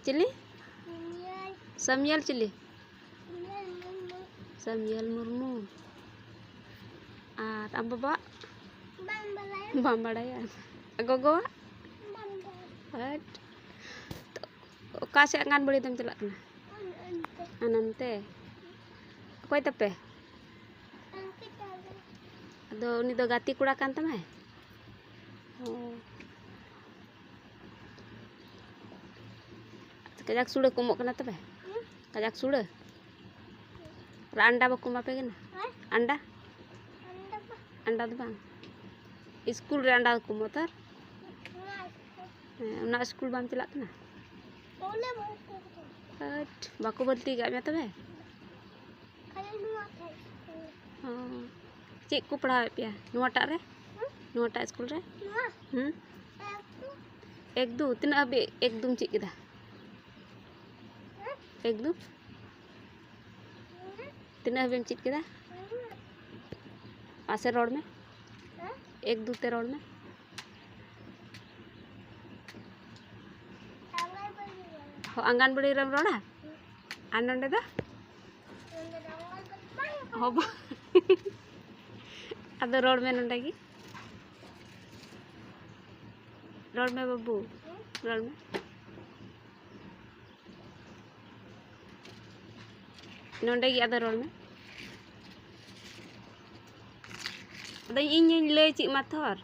chilli Samuel चिली Samuel Murmu am bapak bang badaya gogo kasih ngan beli tem celak na anante koy tape ado uni do gati kura kan tamai kajak sudah kumok kena tape kajak sudah anda baku mape kena anda tuh bang school re anda ku motor na school bam celak na baku berhenti gak mya tabe cik ku पढ़ावे पिया नुआटा रे नुआटा school रे एक दो तीन अबे एक दुम चीज किदा एक दो तीन अबे चीज किदा पासे रोड में एक दो ते रोड में हो आंगनबाड़ी रम रोड़ा आनंदे दा हो अदो रोड में नंडगी रोड में बाबू रोड में नंडगी अदो रोड में अदो इन लय ची माथर